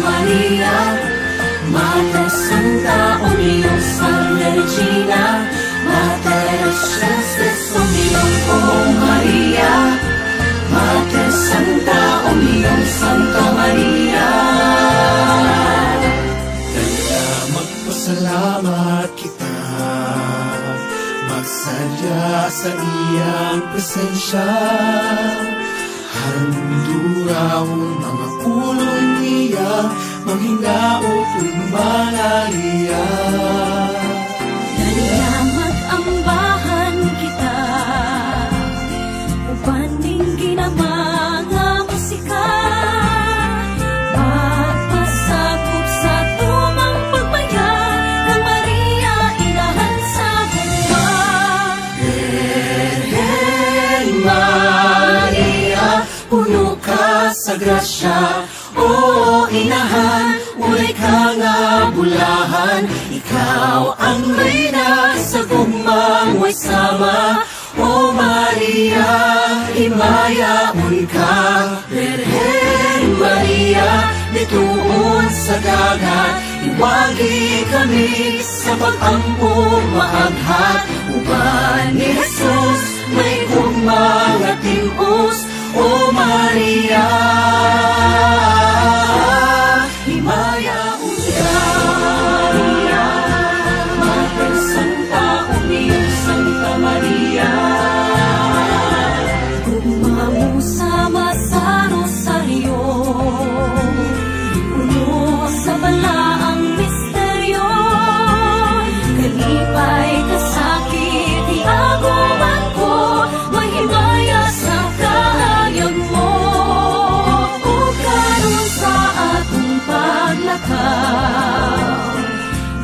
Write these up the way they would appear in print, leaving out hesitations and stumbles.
Maria, Mater Santa, Unius Regina, Mater Excelsis Unium, O Maria, Mater Santa, Unium Santa Maria. Kaya magpasalamat kita, magsadya sa iyang presensya. Handuraw mga pulong niya, manghinaot umanaliya. Nalamat ang bahan kita, upaning ginamanga musika, magpasakop sa tumang pagbayag ng Maria, inahan sa gugma. Virgen Maria, puno ka sa grasya, o inahan, ulay ka nga bulahan. Ikaw ang reyna sa gugmang way sama, o Maria, himayaon ka. Virgen Maria, bituon sa dagat, iwagi kami sa pag-ampo maaghat. Uban ni Jesus, may gugmang at timos, o Maria, himayaon ka. Mater Santa, Unium Santa Maria, gugma mo sama sa rosaryo, puno sa balaang misteryo. Kalipay kasakit, iaguman ko, mahimaya sa kaayag mo. O karon sa atong paglakaw,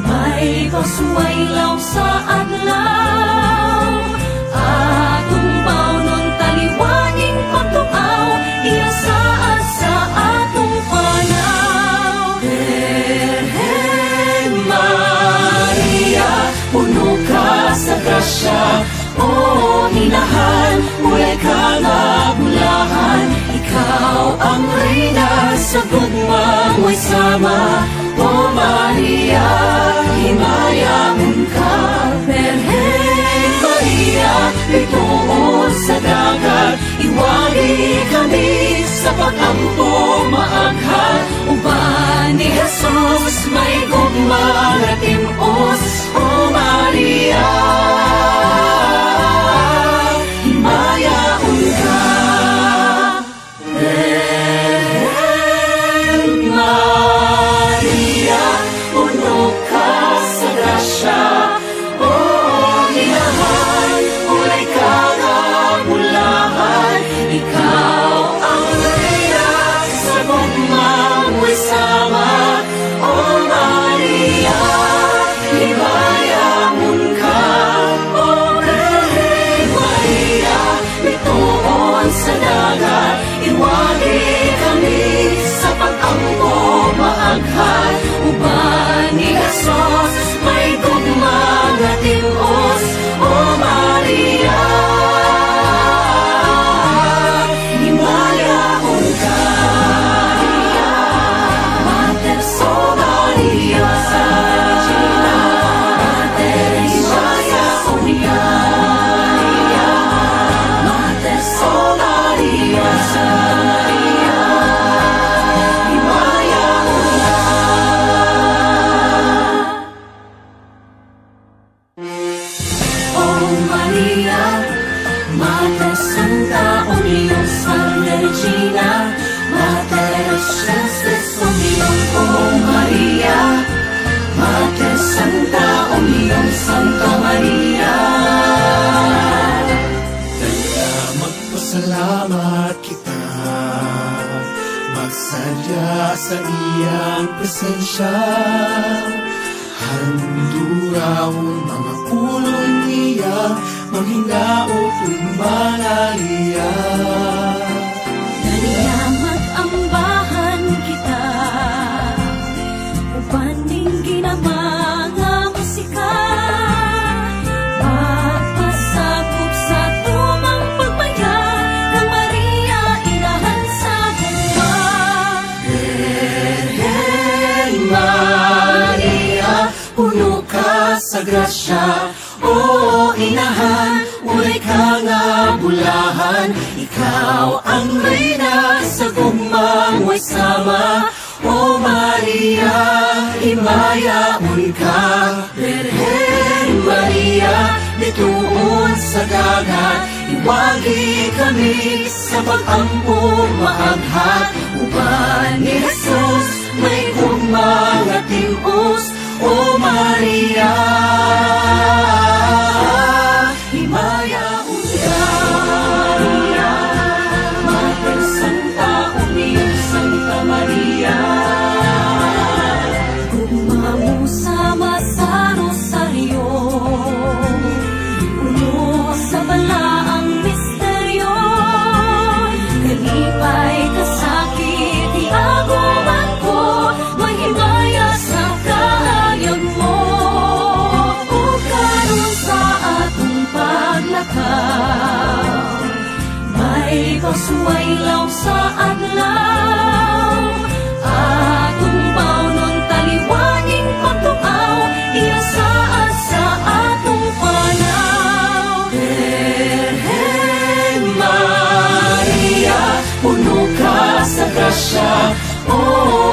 may kaswaylaw sa adlaw. Atong bawnon taliwaning pagtuaw, iasaad sa atong panaw. Virgen Maria, puno ka sa grasya, o inahan, ulay ka nga bulahan. Ikaw ang reyna sa gugmang way sama, o Maria, himayaon ka. Virgen Maria, bituon sa dagat, iwagi kami sa pag-ampo maaghat. Uban ni Jesus, may gugmang at timos, o Maria, himayaon ka. Virgen Maria, puno ka sa grasya, o inahan, ulay ka nga bulahan. Ikaw ang reyna sa gugmang way sama, o Maria, himayaon ka. O Virgen Maria, bituon sa dagat, iwagi kami sa pag-ampo maaghat. Uban ni Jesus, may gugmang at timos, o Maria, himayaon ka. Mater Santa Maria, Mater himayaon ka. Mater Santa Maria, Maria, Mater Santa, Unius Regina, Mater Excelsis Unium, O Maria, Mater Santa, Unium Santa Maria. Kaya magpasalamat kita, magsadya sa iyang presensya. Handuraw mga pulong niya, manghinaot umanaliya. Nalamat ang bahan kita, upaning ginamanga musika, magpasakop sa tumang pagbayag ng Maria, inahan sa gugma. Virgen sa grasya. O inahan, uli ka nga bulahan, ikaw ang reyna sa gugmang way sama. O Maria, himayaon ka, Birhen Maria, bituon sa dagat, iwagi kami sa pag-ampo maaghat. Uban ni Jesus, may gugmang at timus. O Maria, himayaon ka, Mater Santa, Umiyong Santa Maria. Gugma mo sama sa rosaryo, puno sa balaang misteryo. Kalipay kasakit, iaguman ko, mahimaya sa kaayag mo. O karon sa atong paglakaw, may kasuwaylaw sa adlaw. Atong paunon taliwaning pagtuaw, iasaad sa atong panaw. Birhen Maria, puno ka sa grasya. O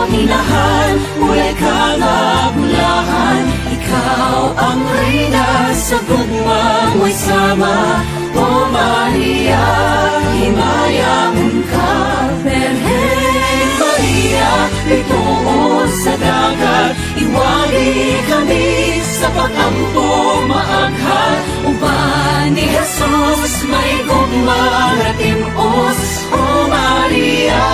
inahan, uli ka nga bulahan, ikaw ang reyna sa gugmang way sama. O Maria, himayaon ka, Birhen Maria, bituon sa dagat, iwagi kami sa pag-ampo maaghat. Uban ni Jesus, may gugmang at timus. O Maria,